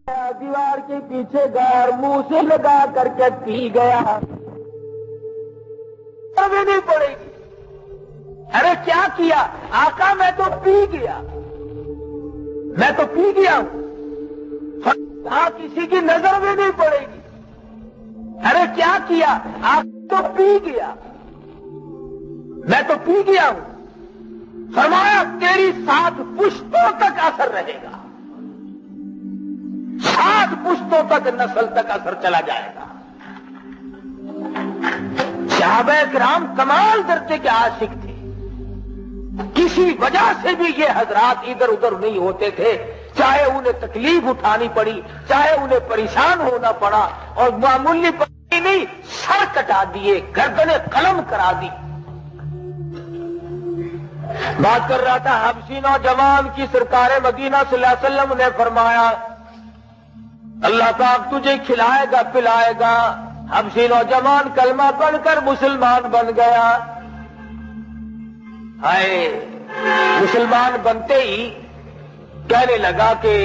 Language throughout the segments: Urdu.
دیوار کے پیچھے گیا اور منہ سے لگا کر کے پی گیا، ابھی نہیں پڑے گی۔ ارے کیا کیا؟ آقا میں تو پی گیا، میں تو پی گیا ہوں، کسی کی نظر بھی نہیں پڑے گی۔ ارے کیا کیا؟ آپ تو پی گیا، میں تو پی گیا ہوں۔ فرمایا تیری 7 پشتوں تک اثر رہے گا، 7 پشتوں تک، نسل تک اثر چلا جائے گا۔ صحابہ کرام کمال درجے کے عاشق تھے، کسی وجہ سے بھی یہ حضرات ادھر ادھر نہیں ہوتے تھے، چاہے انہیں تکلیف اٹھانی پڑی، چاہے انہیں پریشان ہونا پڑا، اور معمولی پڑی نہیں، سر کٹا دیے، گردنیں قلم کرا دی۔ بات کر رہا تھا حبشی نوجوان کی، سرکار مدینہ صلی اللہ علیہ وسلم نے فرمایا اللہ پاک تجھے کھلائے گا پلائے گا۔ حبشی نوجوان کلمہ پڑھ کر مسلمان بن گیا۔ ہائے، مسلمان بنتے ہی کہنے لگا کہ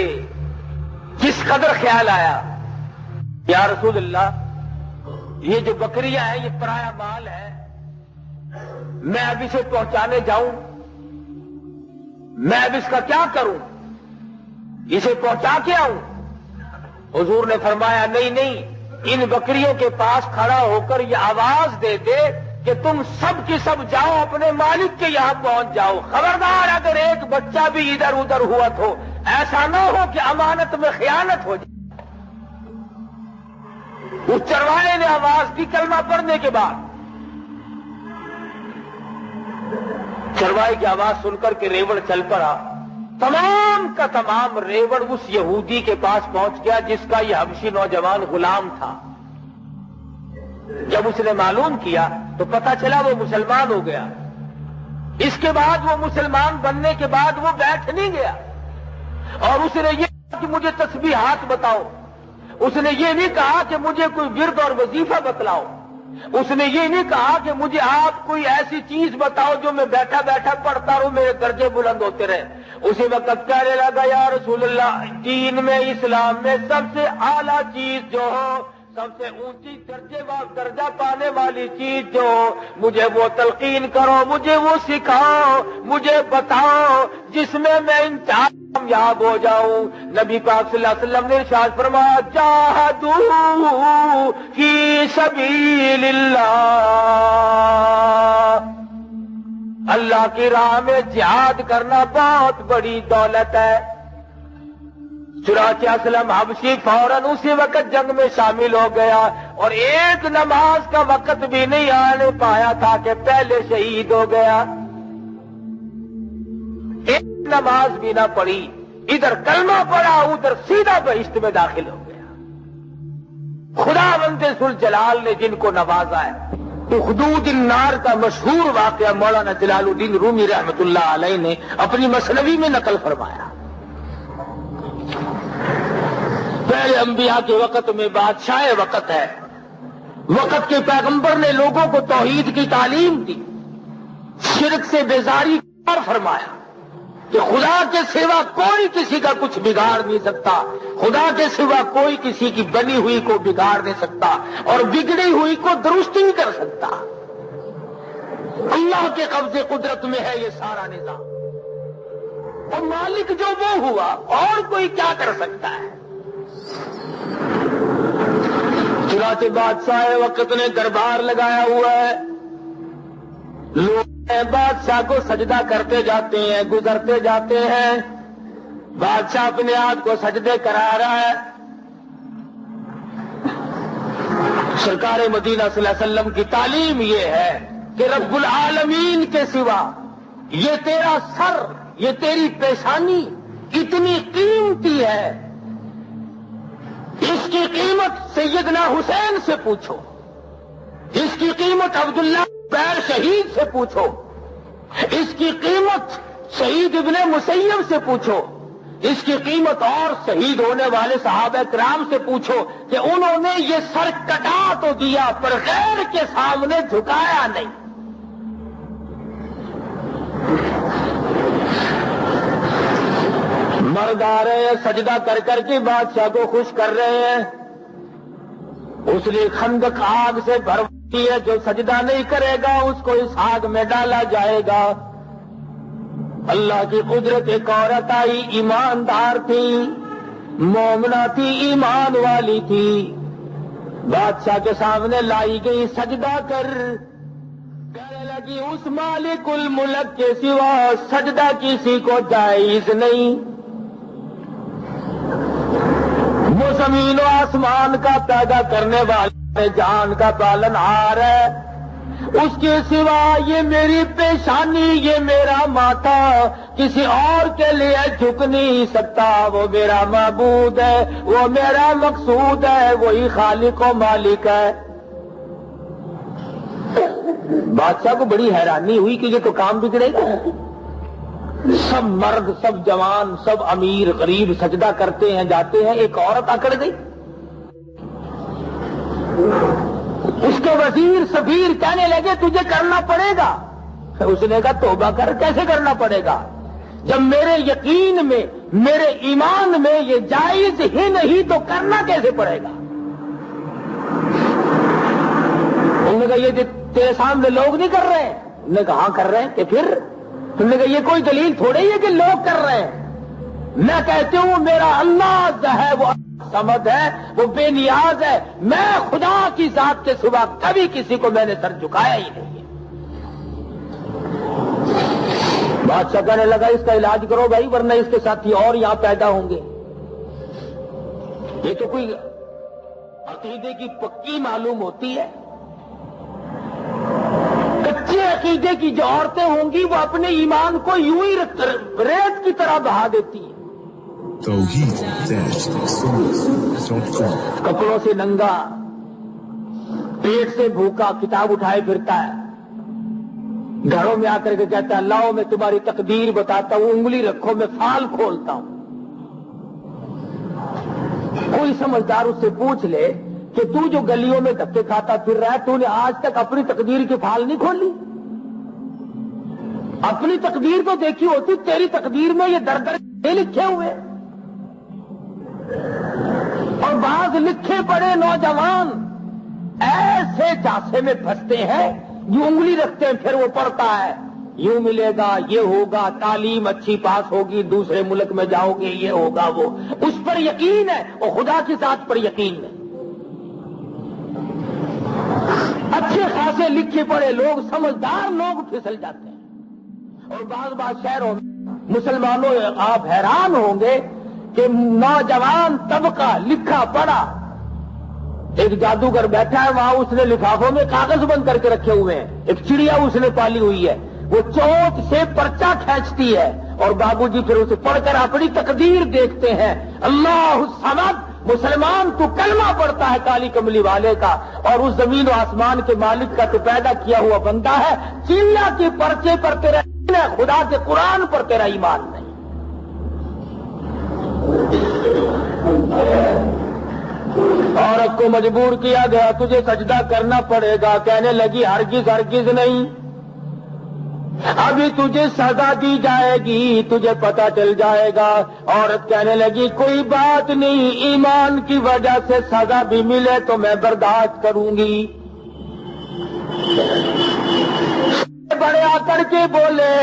جس قدر خیال آیا، یا رسول اللہ یہ جو بکریاں ہیں یہ پرایا مال ہے، میں اب اسے پہنچانے جاؤں، میں اب اس کا کیا کروں، اسے پہنچا کے آؤں؟ حضور نے فرمایا نہیں نہیں، ان بکریوں کے پاس کھڑا ہو کر یہ آواز دے دے کہ تم سب کی سب جاؤ، اپنے مالک کے یہاں پہنچ جاؤ۔ خبردار اگر ایک بچہ بھی ادھر ادھر ہوا تو ایسا نہ ہو کہ امانت میں خیانت ہو جائے۔ اس چرواہے نے آواز دی کلمہ پڑھنے کے بعد، چرواہے کی آواز سن کر کے ریوڑ چل پڑا، تمام کا تمام ریوڑ اس یہودی کے پاس پہنچ گیا جس کا یہ حبشی نوجوان غلام تھا۔ جب اس نے معلوم کیا تو پتہ چلا وہ مسلمان ہو گیا۔ اس کے بعد وہ مسلمان بننے کے بعد وہ بیٹھ نہیں گیا، اور اس نے یہ کہا کہ مجھے تسبیحات بتاؤ، اس نے یہ نہیں کہا کہ مجھے کوئی ورد اور وظیفہ بتلاؤ، اس نے یہ نہیں کہا کہ مجھے آپ کوئی ایسی چیز بتاؤ جو میں بیٹھا بیٹھا پڑھتا رہوں میرے درجے بلند ہوتے رہے۔ اسی وقت کہنے لگا یا رسول اللہ، دین میں اسلام میں سب سے اعلیٰ چیز جو ہو، سب سے اونچی درجہ پانے والی چیز جو ہو، مجھے وہ تلقین کرو، مجھے وہ سکھاؤ، مجھے بتاؤ جس میں انتہا کامیاب ہو جاؤں۔ نبی پاک صلی اللہ علیہ وسلم نے ارشاد فرمایا جاہدوا فی سبیل اللہ، اللہ کی راہ میں جہاد کرنا بہت بڑی دولت ہے۔ چنانچہ اسلم حبشی فوراً اسی وقت جنگ میں شامل ہو گیا، اور ایک نماز کا وقت بھی نہیں آنے پایا تھا کہ پہلے شہید ہو گیا۔ ایک نماز بھی نہ پڑھی، ادھر کلمہ پڑھا، ادھر سیدھا بہشت میں داخل ہو گیا۔ خداوند ذوالجلال نے جن کو نوازا ہے۔ حدود النار کا مشہور واقعہ مولانا جلال الدین رومی رحمۃ اللہ علیہ نے اپنی مثنوی میں نقل فرمایا۔ پہلے انبیاء کے وقت میں بادشاہ وقت ہے، وقت کے پیغمبر نے لوگوں کو توحید کی تعلیم دی، شرک سے بیزاری فرمایا کہ خدا کے سوا کوئی کسی کا کچھ بگاڑ نہیں سکتا، خدا کے سوا کوئی کسی کی بنی ہوئی کو بگاڑ نہیں سکتا، اور بگڑی ہوئی کو درست نہیں کر سکتا۔ اللہ کے قبضے قدرت میں ہے یہ سارا نظام، اور مالک جو وہ ہوا، اور کوئی کیا کر سکتا ہے؟ چنانچہ بادشاہ وقت نے دربار لگایا ہوا ہے، لوگ بادشاہ کو سجدہ کرتے جاتے ہیں، گزرتے جاتے ہیں، بادشاہ اپنے آپ کو سجدے کرا رہا ہے۔ سرکار مدینہ صلی اللہ علیہ وسلم کی تعلیم یہ ہے کہ رب العالمین کے سوا یہ تیرا سر، یہ تیری پیشانی اتنی قیمتی ہے، اس کی قیمت سیدنا حسین سے پوچھو، اس کی قیمت عبداللہ بیر شہید سے پوچھو، اس کی قیمت شہید ابن مسیب سے پوچھو، اس کی قیمت اور شہید ہونے والے صحابہ کرام سے پوچھو کہ انہوں نے یہ سر کٹا تو دیا پر غیر کے سامنے جھکایا نہیں۔ مرد آ رہے ہیں سجدہ کر کر کے بادشاہ کو خوش کر رہے ہیں. اس نے خندق آگ سے بھروائی ہے، جو سجدہ نہیں کرے گا اس کو اس آگ میں ڈالا جائے گا. اللہ کی قدرت، ایک عورت آئی، ایماندار تھی، مومنہ تھی، ایمان والی تھی، بادشاہ کے سامنے لائی گئی، سجدہ کر. کہنے لگی اس مالک الملک کے سوا سجدہ کسی کو جائز نہیں. وہ زمین و آسمان کا پیدا کرنے والے، جان کا پالن ہار ہے، اس کے سوا یہ میری پیشانی، یہ میرا ماتھا کسی اور کے لیے جھک نہیں سکتا. وہ میرا معبود ہے، وہ میرا مقصود ہے، وہی خالق و مالک ہے. بادشاہ کو بڑی حیرانی ہوئی کہ یہ تو کام بگڑے گا. سب مرد، سب جوان، سب امیر غریب سجدہ کرتے ہیں جاتے ہیں، ایک عورت اکڑ گئی. اس کے وزیر سفیر کہنے لگے تجھے کرنا پڑے گا. اس نے کہا توبہ کر، کیسے کرنا پڑے گا جب میرے یقین میں، میرے ایمان میں یہ جائز ہی نہیں تو کرنا کیسے پڑے گا. انہوں نے کہا یہ تیرے سامنے لوگ نہیں کر رہے ہیں. انہوں نے کہا ہاں کر رہے ہیں. کہ پھر تم نے کہا یہ کوئی دلیل تھوڑی ہے کہ لوگ کر رہے ہیں. میں کہتی ہوں میرا اللہ جو ہے وہ سمد ہے، وہ بے نیاز ہے. میں خدا کی ذات کے سوا کبھی کسی کو میں نے سر جھکایا ہی نہیں ہے. بادشاہ کہنے لگا اس کا علاج کرو بھائی، ورنہ اس کے ساتھی اور یہاں پیدا ہوں گے. یہ تو کوئی عقیدے کی پکی معلوم ہوتی ہے. کچے عقیدے کی جو عورتیں ہوں گی وہ اپنے ایمان کو یوں ہی ریت کی طرح بہا دیتی ہیں. کپڑوں سے ننگا، پیٹ سے بھوکا، کتاب اٹھائے پھرتا ہے. گھروں میں آ کر کے کہتا ہے لاؤ میں تمہاری تقدیر بتاتا ہوں، انگلی رکھو میں فال کھولتا ہوں. کوئی سمجھدار اس سے پوچھ لے کہ تو جو گلیوں میں دھکے کھاتا پھر رہا ہے، تو نے آج تک اپنی تقدیر کی پھال نہیں کھولی؟ اپنی تقدیر تو دیکھی ہوتی، تیری تقدیر میں یہ در لکھے ہوئے. اور بعض لکھے پڑے نوجوان ایسے جاسے میں پھنستے ہیں، جو انگلی رکھتے ہیں پھر وہ پڑھتا ہے یوں ملے گا، یہ ہوگا، تعلیم اچھی پاس ہوگی، دوسرے ملک میں جاؤ گے، یہ ہوگا، وہ اس پر یقین ہے اور خدا کی ذات پر یقین ہے. اچھے خاصے لکھے پڑے لوگ، سمجھدار لوگ پھسل جاتے ہیں. اور بعض شہروں میں مسلمانوں آپ حیران ہوں گے کہ نوجوان طبقہ لکھا پڑھا، ایک جادوگر بیٹھا ہے وہاں، اس نے لفافوں میں کاغذ بند کر کے رکھے ہوئے ہیں. ایک چڑیا اس نے پالی ہوئی ہے، وہ چونچ سے پرچہ کھینچتی ہے اور بابو جی پھر اسے پڑھ کر اپنی تقدیر دیکھتے ہیں. اللہ الصمد، مسلمان تو کلمہ پڑھتا ہے کالی کملی والے کا، اور اس زمین و آسمان کے مالک کا تو پیدا کیا ہوا بندہ ہے. چڑیا کے پرچے پر تیرا ایمان ہے، خدا کے قرآن پر تیرا ایمان نہیں. عورت کو مجبور کیا گیا تجھے سجدہ کرنا پڑے گا. کہنے لگی ہرگز ہرگز نہیں، ابھی تجھے سزا دی جائے گی، تجھے پتہ چل جائے گا. عورت کہنے لگی کوئی بات نہیں، ایمان کی وجہ سے سزا بھی ملے تو میں برداشت کروں گی. بڑے آ کر کے بولے،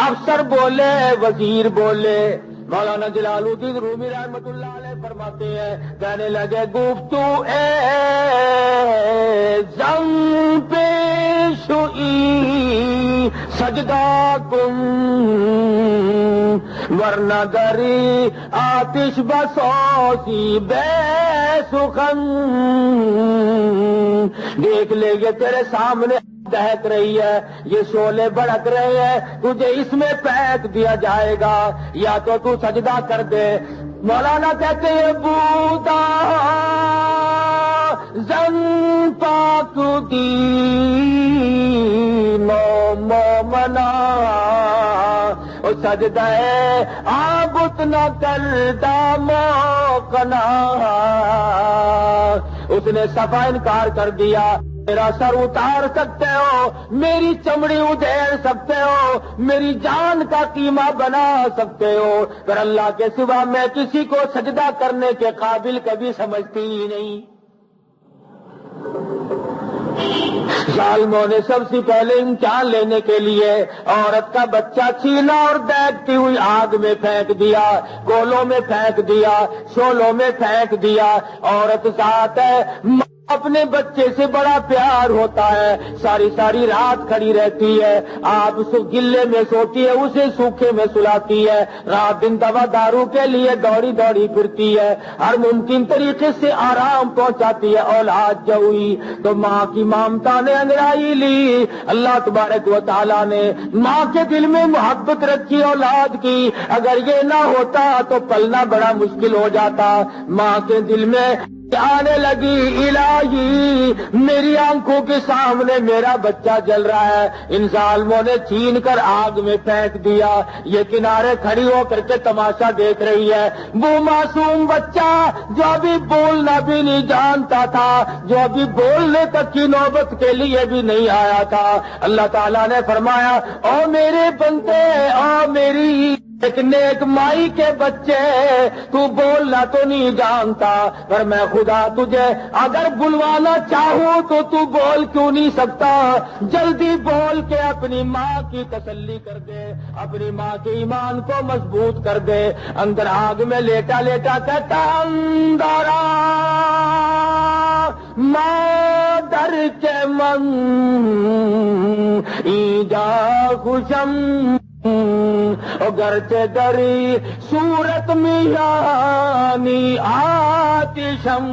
افسر بولے، وزیر بولے. مولانا جلال الدین رومی رحمۃ اللہ علیہ فرماتے ہیں، کہنے لگے گفتو اے زن پیشوئی سجدہ کن، ورنہ دری آتش بسوسی بے سخن. دیکھ لے یہ تیرے سامنے دہک رہی ہے، یہ شعلے بھڑک رہے ہیں، تجھے اس میں پھینک دیا جائے گا، یا تو سجدہ کر دے. مولانا کہتے ہیں بودا زن پاک دین و مومنا، سجدہ آبت نہ کردہ موقنا. اس نے صفا انکار کر دیا. میرا سر اتار سکتے ہو، میری چمڑی ادھیڑ سکتے ہو، میری جان کا قیمہ بنا سکتے ہو، پر اللہ کے سوا میں کسی کو سجدہ کرنے کے قابل کبھی سمجھتی ہی نہیں۔ ظالموں نے سب سے پہلے امتحان لینے کے لیے عورت کا بچہ چھینا اور دیکھتی ہوئی آگ میں پھینک دیا، گولوں میں پھینک دیا، شولوں میں پھینک دیا۔ عورت ذات ہے، اپنے بچے سے بڑا پیار ہوتا ہے، ساری ساری رات کھڑی رہتی ہے، آپ گلے میں سوتی ہے، اسے سوکھے میں سلاتی ہے، رات دن دوا دارو کے لیے دوڑی دوڑی پھرتی ہے، ہر ممکن طریقے سے آرام پہنچاتی ہے۔ اولاد جو ہوئی تو ماں کی ممتا نے انگڑائی لی، اللہ تبارک و تعالیٰ نے ماں کے دل میں محبت رکھی اولاد کی، اگر یہ نہ ہوتا تو پلنا بڑا مشکل ہو جاتا۔ ماں کے دل میں آنے لگی، الہی میری آنکھوں کے سامنے میرا بچہ جل رہا ہے، ان ظالموں نے چھین کر آگ میں پھینک دیا۔ یہ کنارے کھڑی ہو کر کے تماشا دیکھ رہی ہے، وہ معصوم بچہ جو ابھی بولنا بھی نہیں جانتا تھا، جو ابھی بولنے تک کی نوبت کے لیے بھی نہیں آیا تھا۔ اللہ تعالیٰ نے فرمایا، او میرے بندے، او میری ایک نیک مائی کے بچے، تو بولنا تو نہیں جانتا، پر میں خدا تجھے اگر بلوانا چاہوں تو تو بول کیوں نہیں سکتا؟ جلدی بول کے اپنی ماں کی تسلی کر دے، اپنی ماں کے ایمان کو مضبوط کر دے۔ اندر آگ میں لیٹا لیٹا کہتا، اندرا مادر کے من ایجا خوشم گرچہ دری صورت میانی آتشم۔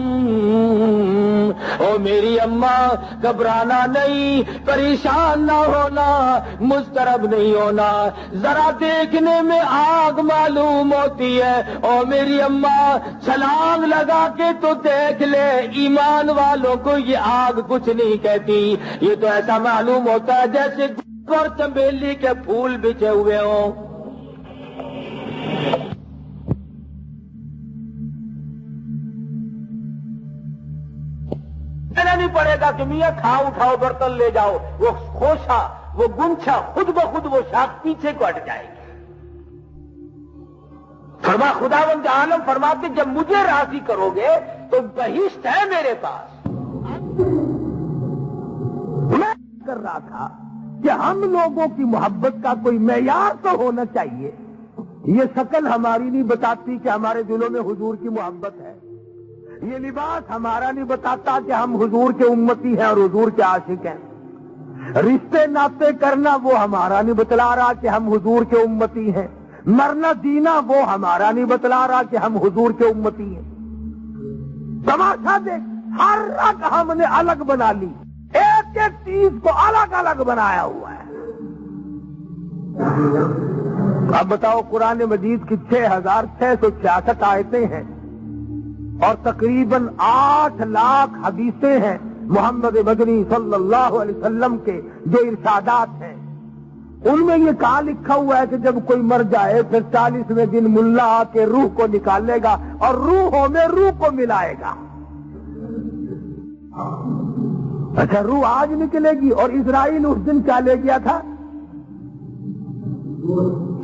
او میری اماں گھبرانا نہیں، پریشان نہ ہونا، مضطرب نہیں ہونا، ذرا دیکھنے میں آگ معلوم ہوتی ہے، او میری اماں چھلانگ لگا کے تو دیکھ لے، ایمان والوں کو یہ آگ کچھ نہیں کہتی، یہ تو ایسا معلوم ہوتا ہے جیسے اور چمیلی کے پھول بچھے ہوئے ہوں۔ کہنا نہیں پڑے گا کہ میاں کھاؤ اٹھاؤ برتن لے جاؤ، وہ خوشا، وہ گنچھا خود بخود وہ شاخ پیچھے کو ہٹ جائے گی۔ فرما خداوند عالم فرماتے جب مجھے راضی کرو گے تو بہشت ہے میرے پاس۔ میں کر رہا تھا کہ ہم لوگوں کی محبت کا کوئی معیار تو ہونا چاہیے، یہ شکل ہماری نہیں بتاتی کہ ہمارے دلوں میں حضور کی محبت ہے، یہ لباس ہمارا نہیں بتاتا کہ ہم حضور کے امتی ہیں اور حضور کے عاشق ہیں، رشتے ناطے کرنا وہ ہمارا نہیں بتلا رہا کہ ہم حضور کے امتی ہیں، مرنا جینا وہ ہمارا نہیں بتلا رہا کہ ہم حضور کے امتی ہیں۔ تماشا دیکھ، ہر رگ ہم نے الگ بنا لی، ایک ایک چیز کو الگ الگ بنایا ہوا ہے۔ اب بتاؤ، قرآن مجید کی 6666 آیتیں ہیں اور تقریباً 8 لاکھ حدیثیں ہیں محمد مدنی صلی اللہ علیہ وسلم کے جو ارشادات ہیں، ان میں یہ کہا لکھا ہوا ہے کہ جب کوئی مر جائے پھر 40ویں دن ملا آ کے روح کو نکالے گا اور روحوں میں روح کو ملائے گا۔ اچھا، روح آج نکلے گی، اور اسرائیل اس دن کیا لے گیا تھا؟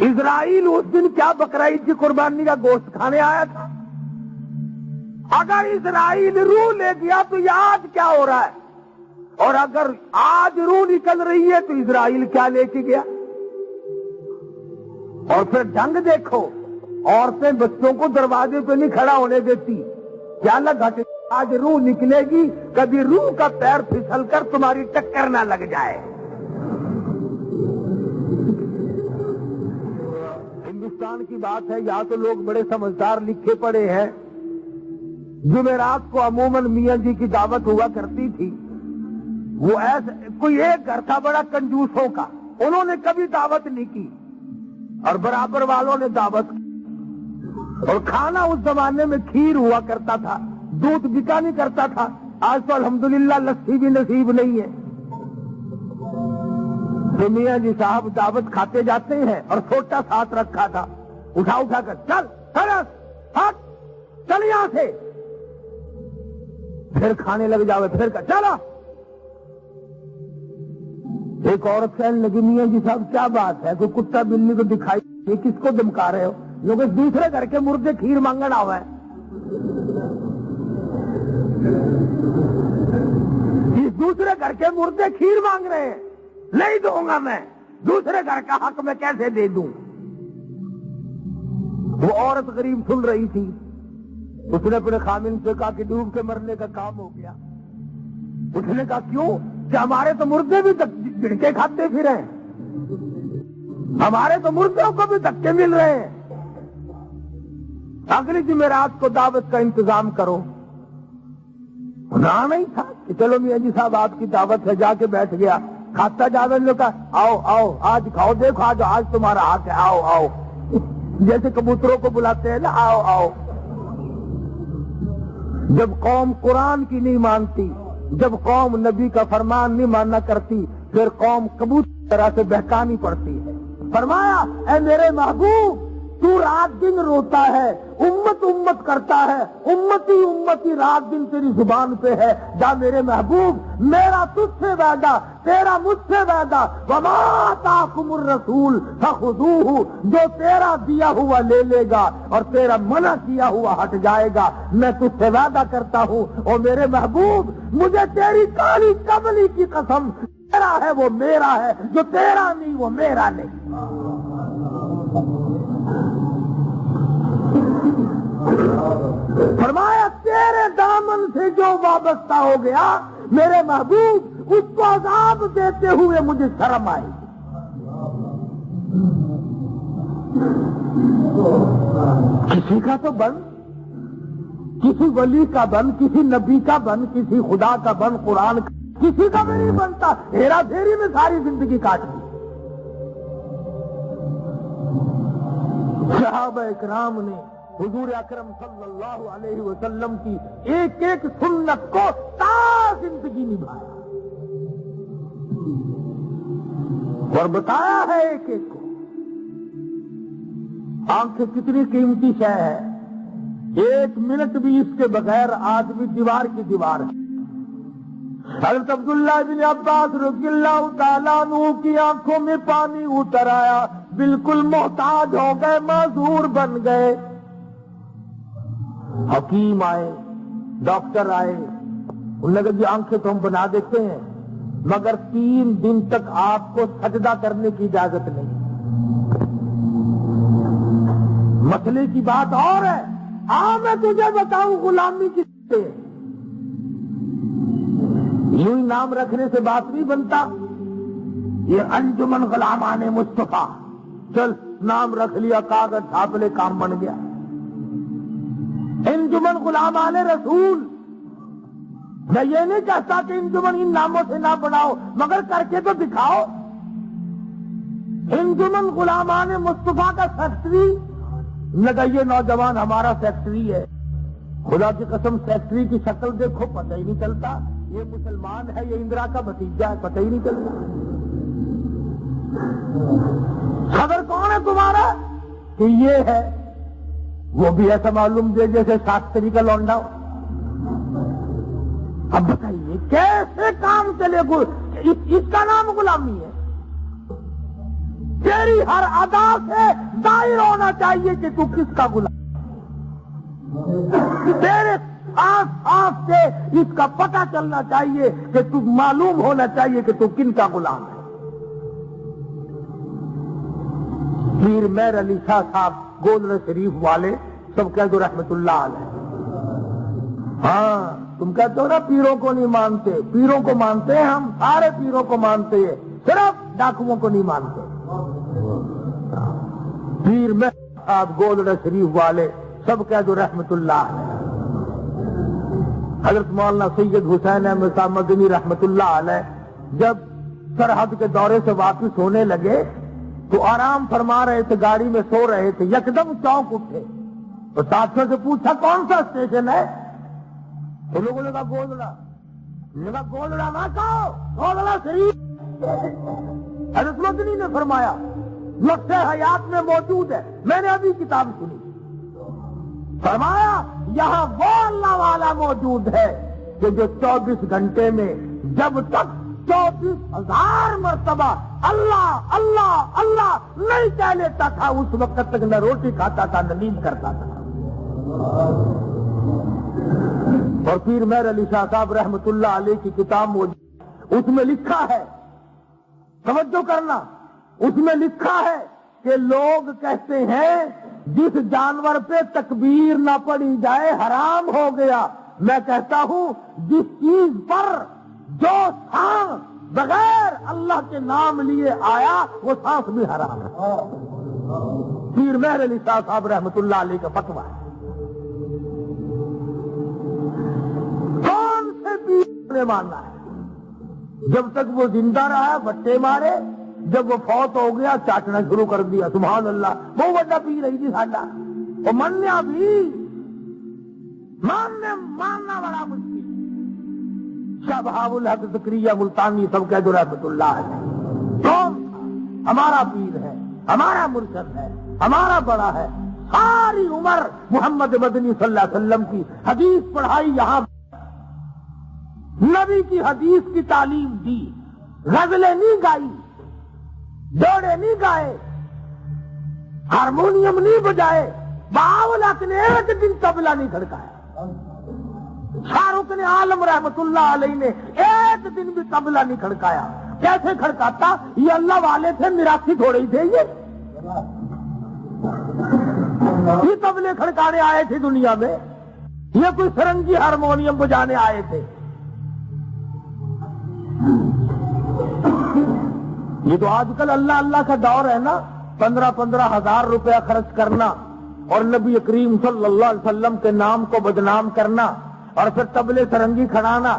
اسرائیل اس دن کیا بقرعید کی قربانی کا گوشت کھانے آیا تھا؟ اگر اسرائیل روح لے گیا تو یہ آج کیا ہو رہا ہے؟ اور اگر آج روح نکل رہی ہے تو اسرائیل کیا لے کے گیا؟ اور پھر ڈھنگ دیکھو، عورتیں بچوں کو دروازے پہ نہیں کھڑا ہونے دیتی، کیا لگا کہ آج روح نکلے گی، کبھی روح کا پیر پھسل کر تمہاری ٹکر نہ لگ جائے۔ ہندوستان کی بات ہے، یہاں تو لوگ بڑے سمجھدار لکھے پڑے ہیں۔ جمعرات کو عموماً میاں جی کی دعوت ہوا کرتی تھی، وہ ایسے کوئی ایک گھر تھا بڑا کنجوسوں کا، انہوں نے کبھی دعوت نہیں کی اور برابر والوں نے دعوت کی، اور کھانا اس زمانے میں کھیر ہوا کرتا تھا، دودھ بکا نہیں کرتا تھا۔ آج تو الحمدللہ لسی بھی نصیب نہیں ہے۔ تو میاں جی صاحب دعوت کھاتے جاتے ہیں اور چھوٹا ساتھ رکھا تھا، اٹھا کر چل ہٹ چل یہاں سے، پھر کھانے لگ جاوے، پھر چلا ایک عورت کہنے لگی میاں جی صاحب کیا بات ہے, کوئی کتا بلی کو دکھائی, یہ کس کو دمکا رہے ہو؟ لوگ اس دوسرے گھر کے مردے کھیر مانگن آوا ہے, اس دوسرے گھر کے مردے کھیر مانگ رہے ہیں, نہیں دوں گا میں, دوسرے گھر کا حق میں کیسے دے دوں؟ وہ عورت غریب سن رہی تھی, اس نے اپنے خامن سے کہا کہ ڈوب کے مرنے کا کام ہو گیا. اس نے کہا کیوں؟ کہ ہمارے تو مردے بھی جھڑکے کھاتے پھر ہیں, ہمارے تو مردوں کو بھی دھکے مل رہے ہیں, اگلی جمعرات کو دعوت کا انتظام کرو. نہ نہیں تھا کہ چلو میاں جی صاحب آپ کی دعوت ہے, جا کے بیٹھ گیا. کھاتا جاوید نے کہا آؤ آؤ آج کھاؤ, دیکھو آج تمہارا حق ہے, آؤ آؤ, جیسے کبوتروں کو بلاتے ہیں نا, آؤ آؤ. جب قوم قرآن کی نہیں مانتی, جب قوم نبی کا فرمان نہیں ماننا کرتی, پھر قوم کبوتر طرح سے بہکانی پڑتی ہے. فرمایا اے میرے محبوب تو رات دن روتا ہے, امت امت کرتا ہے, امتی امتی رات دن تیری زبان پہ ہے. جا میرے محبوب, میرا تجھ سے وعدہ, تیرا مجھ سے وعدہ, وما آتاکم الرسول فخذوہ, جو تیرا دیا ہوا لے لے گا اور تیرا منع کیا ہوا ہٹ جائے گا. میں تجھ سے وعدہ کرتا ہوں اور میرے محبوب مجھے تیری کالی کملی کی قسم, تیرا ہے وہ میرا ہے, جو تیرا نہیں وہ میرا نہیں. فرمایا تیرے دامن سے جو وابستہ ہو گیا میرے محبوب, اس کو عذاب دیتے ہوئے مجھے شرم آئی. کسی کا تو بن, کسی ولی کا بن, کسی نبی کا بن, کسی خدا کا بن, قرآن کا, کسی کا بھی نہیں بنتا. ہیرا پھیری میں ساری زندگی کاٹ دی. صحابہ اکرام نے حضور اکرم صلی اللہ علیہ وسلم کی ایک ایک سنت کو تا زندگی نبھایا اور بتایا ہے ایک ایک کو. آنکھیں کتنی قیمتی شے ہے, ایک منٹ بھی اس کے بغیر آدمی دیوار کی دیوار ہے. حضرت عبداللہ بن عباس رضی اللہ تعالیٰ عنہ کی آنکھوں میں پانی اتر آیا, بالکل محتاج ہو گئے, معذور بن گئے. حکیم آئے, ڈاکٹر آئے, انہوں نے کہا جی آنکھیں تو ہم بنا دیتے ہیں, مگر 3 دن تک آپ کو سجدہ کرنے کی اجازت نہیں. مسئلے کی بات اور ہے, میں تجھے بتاؤں غلامی کس سے. یوں ہی نام رکھنے سے بات نہیں بنتا. یہ انجمن غلامان مصطفیٰ, چل نام رکھ لیا, کاغذ چھاپ لے, کام بن گیا. انجمن غلامان رسول, میں یہ نہیں چاہتا کہ انجمن ان ناموں سے نہ بناؤ, مگر کر کے تو دکھاؤ. انجمن غلامان مصطفیٰ کا سیکٹری لگا, یہ نوجوان ہمارا سیکٹری ہے. خدا کی قسم سیکٹری کی شکل دیکھو پتہ ہی نہیں چلتا یہ مسلمان ہے, یہ اندرا کا بھتیجا ہے, پتہ ہی نہیں چلتا. صدر کون ہے تمہارا؟ کہ یہ ہے. وہ بھی ایسا معلوم دے جیسے شاستری کا لونڈا ہو. اب بتائیے کیسے کام چلے گا؟ اس کا نام غلامی ہے. تیری ہر ادا سے ظاہر ہونا چاہیے کہ تو کس کا غلام. تیرے آنکھ سے اس کا پتہ چلنا چاہیے کہ تو معلوم ہونا چاہیے کہ تو کن کا غلام ہے. پیر مہر علی شاہ صاحب گولڑا شریف والے سب کہہ دو رحمت اللہ علیہ. ہاں تم کہتے ہو نا پیروں کو نہیں مانتے, پیروں کو مانتے ہیں ہم, سارے پیروں کو مانتے ہیں, صرف ڈاکوؤں کو نہیں مانتے. پیر مہر صاحب گولڑا شریف والے سب کہہ دو رحمت اللہ علیہ. حضرت مولانا سید حسین احمد صاحب مدنی رحمت اللہ علیہ جب سرحد کے دورے سے واپس ہونے لگے تو آرام فرما رہے تھے, گاڑی میں سو رہے تھے, یکدم چونک اٹھے تو ساتھیوں سے پوچھا کون سا اسٹیشن ہے؟ تو لوگوں نے کہا گولڑا. گولڑا نہ کہو, گولڑا شریف. حضرت مدنی نے فرمایا نقش حیات میں موجود ہے, میں نے ابھی کتاب سنی. فرمایا یہاں وہ اللہ والا موجود ہے کہ جو 24 گھنٹے میں جب تک 34,000 مرتبہ اللہ اللہ اللہ نہیں کہہ لیتا تھا، اس وقت تک نہ روٹی کھاتا تھا نہ نیند کرتا تھا۔ اور پیر مہر علی شاہ صاحب رحمت اللہ علیہ کی کتاب موجود، اس میں لکھا ہے، توجہ کرنا، اس میں لکھا ہے کہ لوگ کہتے ہیں جس جانور پہ تکبیر نہ پڑی جائے حرام ہو گیا۔ میں کہتا ہوں جس چیز پر جو سانس بغیر اللہ کے نام لیے آیا وہ سانس بھی حرام ہے۔ پیر مہر علی شاہ صاحب رحمت اللہ علیہ کا فتویٰ ہے۔ کون سے پیر نے ماننا ہے؟ جب تک وہ زندہ رہا بٹے مارے، جب وہ فوت ہو گیا چاٹنا شروع کر دیا۔ سبحان اللہ، بہت بڑا پیر ہے جی ساڈا، وہ منیا بھی ماننا بڑا مشکل۔ شاہ بہاء الحق زکریا ملتانی سب کہہ دو رحمت اللہ ہے، کون ہمارا پیر ہے، ہمارا مرشد ہے، ہمارا بڑا ہے۔ ساری عمر محمد مدنی صلی اللہ علیہ وسلم کی حدیث پڑھائی، یہاں نبی کی حدیث کی تعلیم دی، غزلیں نہیں گائی، جوڑے نہیں گائے، ہارمونیم نہیں بجائے، بہاء الحق نے ایک دن طبلہ نہیں کھڑکایا، شاہ رخ نے عالم رحمت اللہ علیہ نے ایک دن بھی طبلہ نہیں کھڑکایا۔ کیسے کھڑکاتا؟ یہ اللہ والے تھے، میراثی تھوڑے ہی تھے، یہ طبلے کھڑکانے آئے تھے دنیا میں، یہ کوئی سرنگی ہارمونیم بجانے آئے تھے؟ یہ تو آج کل اللہ اللہ کا دور ہے نا، 15 ہزار روپیہ خرچ کرنا اور نبی کریم صلی اللہ علیہ وسلم کے نام کو بدنام کرنا اور پھر طبلے سرنگی کھڑانا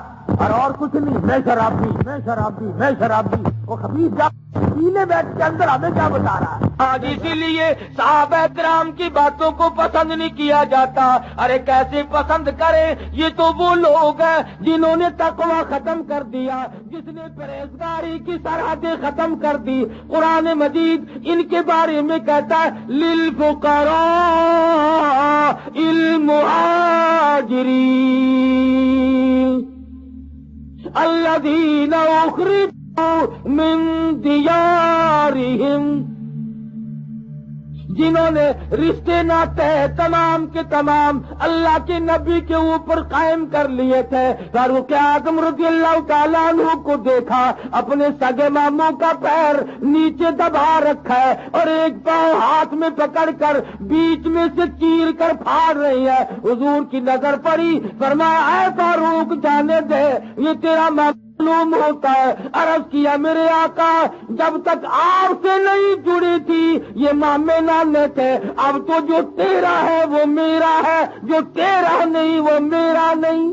اور کچھ نہیں۔ میں شرابی، میں شرابی، میں شرابی، وہ خبیث جا پیلے بیٹھ کے اندر ہمیں کیا بتا رہا ہے؟ آج اسی لیے صحابہ کرام کی باتوں کو پسند نہیں کیا جاتا۔ ارے کیسے پسند کریں؟ یہ تو وہ لوگ ہیں جنہوں نے تقوی ختم کر دیا، جس نے پرہیزگاری کی سرحدیں ختم کر دی۔ قرآن مجید ان کے بارے میں کہتا ہے للفقراء المہاجرین الذین اخرجوا من دیارہم، جنہوں نے رشتے ناطے تمام کے تمام اللہ کے نبی کے اوپر قائم کر لیے تھے۔ فاروق اعظم رضی اللہ تعالیٰ عنہ کو دیکھا، اپنے سگے ماموں کا پیر نیچے دبا رکھا ہے اور ایک پاؤں ہاتھ میں پکڑ کر بیچ میں سے چیر کر پھاڑ رہی ہے۔ حضور کی نظر پڑی، فرمایا اے فاروق جانے دے، یہ تیرا معلوم ہوتا ہے۔ عرض کیا میرے آقا جب تک آپ سے نہیں جڑی تھی یہ مامے نانے تھے، اب تو جو تیرا ہے وہ میرا ہے، جو تیرا نہیں وہ میرا نہیں۔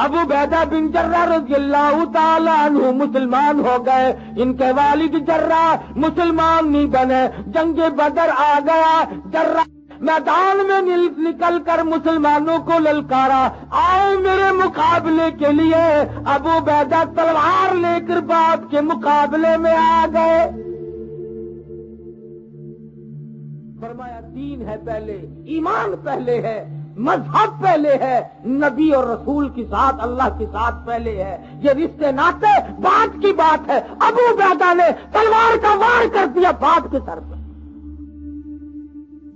ابو عبیدہ بن جراح رضی اللہ تعالیٰ عنہ مسلمان ہو گئے، ان کے والد جراح مسلمان نہیں بنے۔ جنگ بدر آ گیا، جراح میدان میں نکل کر مسلمانوں کو للکارا، آؤ میرے مقابلے کے لیے۔ ابو عبیدہ تلوار لے کر باپ کے مقابلے میں آ گئے۔ فرمایا دین ہے پہلے، ایمان پہلے ہے، مذہب پہلے ہے، نبی اور رسول کے ساتھ اللہ کے ساتھ پہلے ہے، یہ رشتے ناطے بات کی بات ہے۔ ابو عبیدہ نے تلوار کا وار کر دیا باپ کے سر پہ۔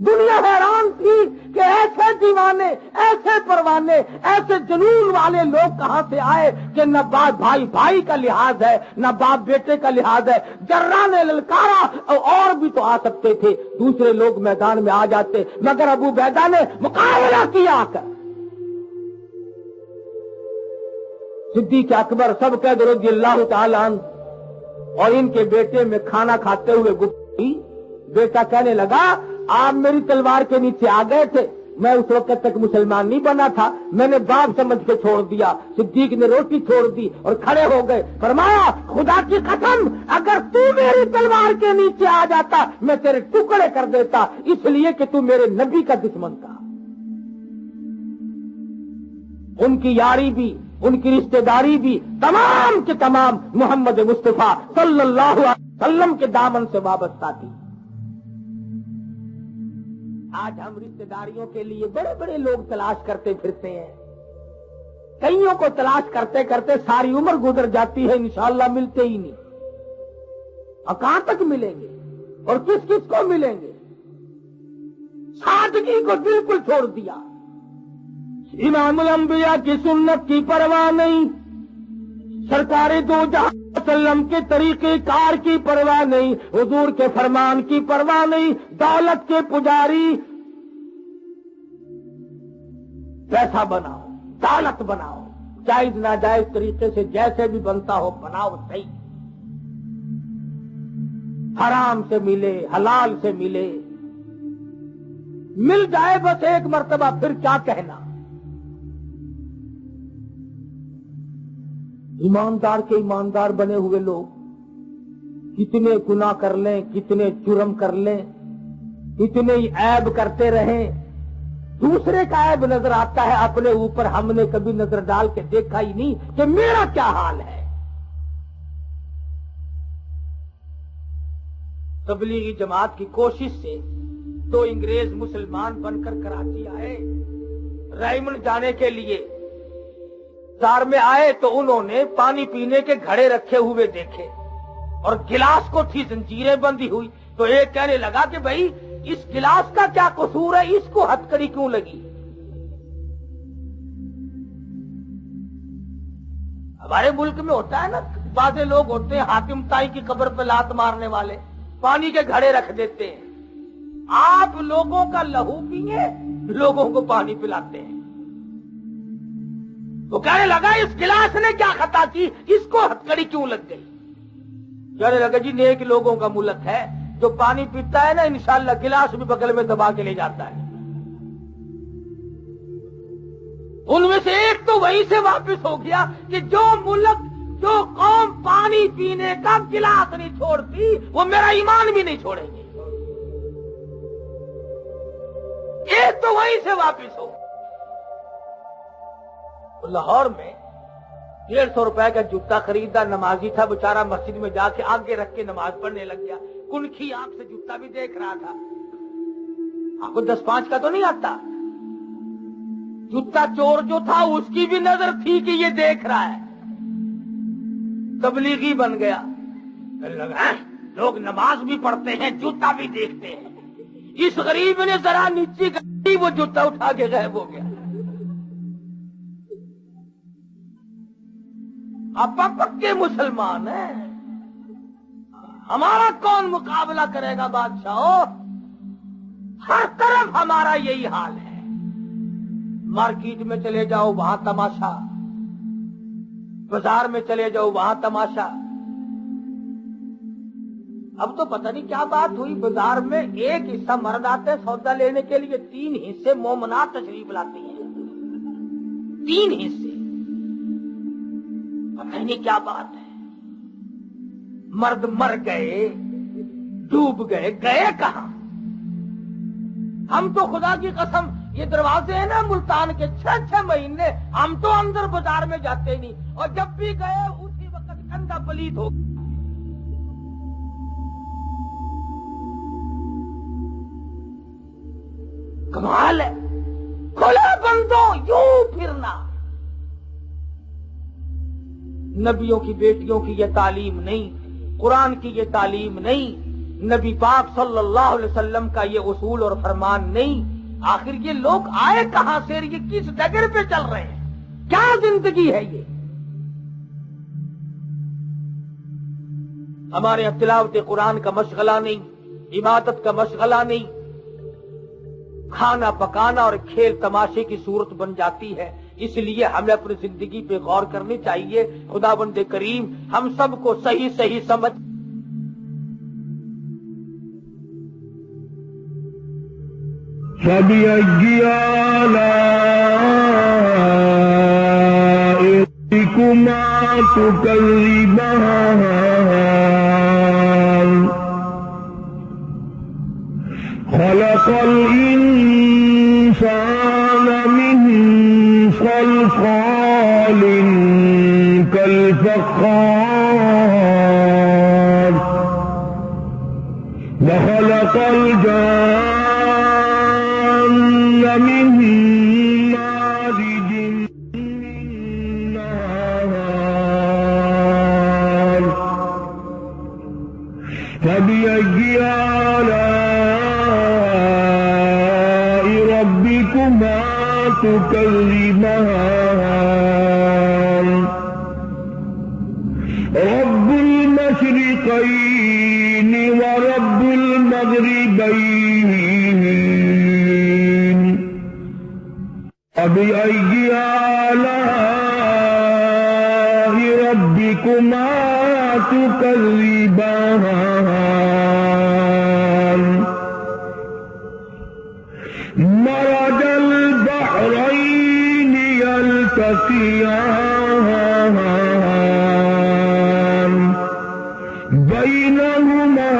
دنیا حیران تھی کہ ایسے دیوانے، ایسے پروانے، ایسے جنون والے لوگ کہاں سے آئے کہ نہ باپ بھائی بھائی کا لحاظ ہے، نہ باپ بیٹے کا لحاظ ہے۔ جراح نے للکارا، اور بھی تو آ سکتے تھے، دوسرے لوگ میدان میں آ جاتے، مگر ابو عبیدہ نے مقابلہ کیا کر۔ صدیق اکبر سب قید رضی اللہ تعالیٰ عنہ اور ان کے بیٹے میں کھانا کھاتے ہوئے گفتگو، بیٹا کہنے لگا آپ میری تلوار کے نیچے آ گئے تھے، میں اس وقت تک مسلمان نہیں بنا تھا، میں نے باپ سمجھ کے چھوڑ دیا۔ صدیق نے روٹی چھوڑ دی اور کھڑے ہو گئے، فرمایا خدا کی قسم اگر تو میری تلوار کے نیچے آ جاتا میں تیرے ٹکڑے کر دیتا، اس لیے کہ تو میرے نبی کا دشمن تھا۔ ان کی یاری بھی، ان کی رشتہ داری بھی تمام کے تمام محمد مصطفیٰ صلی اللہ علیہ وسلم کے دامن سے وابستہ تھی۔ آج ہم رشتے داریوں کے لیے بڑے بڑے لوگ تلاش کرتے پھرتے ہیں، کئیوں کو تلاش کرتے کرتے ساری عمر گزر جاتی ہے، انشاءاللہ ملتے ہی نہیں، اور کہاں تک ملیں گے اور کس کس کو ملیں گے؟ سادگی کو بالکل چھوڑ دیا، امام الانبیاء کی سنت کی پرواہ نہیں، سرکار دو جہاں وسلم کے طریقے کار کی پرواہ نہیں، حضور کے فرمان کی پرواہ نہیں، دولت کے پجاری، پیسہ بناؤ، دولت بناؤ، جائز ناجائز طریقے سے جیسے بھی بنتا ہو بناؤ، صحیح، حرام سے ملے حلال سے ملے، مل جائے بس ایک مرتبہ، پھر کیا کہنا۔ ایماندار کے ایماندار بنے ہوئے لوگ کتنے گناہ کر لیں، کتنے جرم کر لیں، کتنے ہی عیب کرتے رہیں، دوسرے کا عیب نظر آتا ہے، اپنے اوپر ہم نے کبھی نظر ڈال کے دیکھا ہی نہیں کہ میرا کیا حال ہے۔ تبلیغی جماعت کی کوشش سے دو انگریز مسلمان بن کر کراچی آئے، ریمنڈ جانے کے لیے بازار میں آئے تو انہوں نے پانی پینے کے گھڑے رکھے ہوئے دیکھے اور گلاس کو تھی زنجیریں بندھی ہوئی، تو ایک کہنے لگا کہ بھائی اس گلاس کا کیا قصور ہے، اس کو ہتکڑی کیوں لگی؟ ہمارے ملک میں ہوتا ہے نا، بعض لوگ ہوتے ہیں حاکم تائی کی قبر پہ لات مارنے والے، پانی کے گھڑے رکھ دیتے ہیں، آپ لوگوں کا لہو پیے لوگوں کو پانی پلاتے ہیں۔ تو کہنے لگا اس گلاس نے کیا خطا کی، اس کو ہتکڑی کیوں لگ گئی؟ کہنے لگا جی نیک لوگوں کا ملک ہے، جو پانی پیتا ہے نا انشاءاللہ گلاس بھی بغل میں دبا کے لے جاتا ہے۔ ان میں سے ایک تو وہیں سے واپس ہو گیا کہ جو ملک جو قوم پانی پینے کا گلاس نہیں چھوڑتی وہ میرا ایمان بھی نہیں چھوڑیں گے۔ ایک تو وہیں سے واپس ہو۔ لاہور میں 150 روپے کا جوتا خریدا، نمازی تھا بیچارہ، مسجد میں جا کے آگے رکھ کے نماز پڑھنے لگ گیا، کنکھی آنکھ سے جوتا بھی دیکھ رہا تھا۔ آپ کو 10-5 کا تو نہیں آتا؟ جوتا چور جو تھا اس کی بھی نظر تھی کہ یہ دیکھ رہا ہے، تبلیغی بن گیا۔ لوگ نماز بھی پڑھتے ہیں جوتا بھی دیکھتے ہیں، اس غریب نے ذرا نیچی گئی، وہ جوتا اٹھا کے غائب ہو گیا۔ آپ پکے مسلمان ہیں، ہمارا کون مقابلہ کرے گا بادشاہوں؟ ہر طرف ہمارا یہی حال ہے، مارکیٹ میں چلے جاؤ وہاں تماشا، بازار میں چلے جاؤ وہاں تماشا۔ اب تو پتہ نہیں کیا بات ہوئی، بازار میں ایک حصہ مرد آتے سودا لینے کے لیے، 3 حصے مومنات تشریف لاتی ہیں، 3 حصے، پتہ نہیں کیا بات ہے۔ مرد مر گئے، ڈوب گئے، گئے کہاں؟ ہم تو خدا کی قسم یہ دروازے ہیں نا ملتان کے 6 مہینے ہم تو اندر بازار میں جاتے نہیں، اور جب بھی گئے اسی وقت گندا پلید ہو۔ کمال ہے، کھلے بندوں یوں پھرنا۔ نبیوں کی بیٹیوں کی یہ تعلیم نہیں، قرآن کی یہ تعلیم نہیں، نبی پاک صلی اللہ علیہ وسلم کا یہ اصول اور فرمان نہیں۔ آخر یہ لوگ آئے کہاں سے، یہ کس ڈگر پہ چل رہے ہیں، کیا زندگی ہے یہ؟ ہمارے یہاں تلاوت قرآن کا مشغلہ نہیں، عبادت کا مشغلہ نہیں، کھانا پکانا اور کھیل تماشے کی صورت بن جاتی ہے۔ اس لیے ہمیں اپنی زندگی پہ غور کرنی چاہیے۔ خداوند کریم ہم سب کو صحیح صحیح سمجھ فَبِأَيِّ آلَاءِ رَبِّكُمَا تُكَذِّبَانِ خَلَقَ الْإِنسَانَ مِنْ صَلْصَالٍ كَالْفَخَّارِ، وَخَلَقَ الْجَانَّ ربكما تكذبان رب المشرقين ورب المغربين فبأي آلاء ربكما تكذبان مرج البحرين يلتقيان بينهما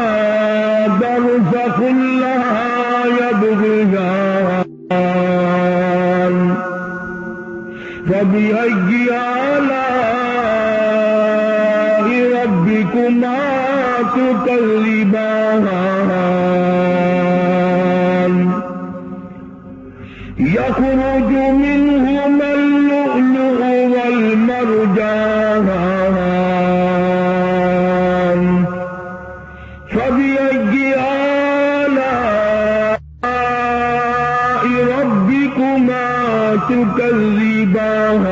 برزخ لا يبغيان فبأي آلاء ربكما تكذبان يخرج منهما اللؤلؤ والمرجان فبأي آلاء ربكما تكذبان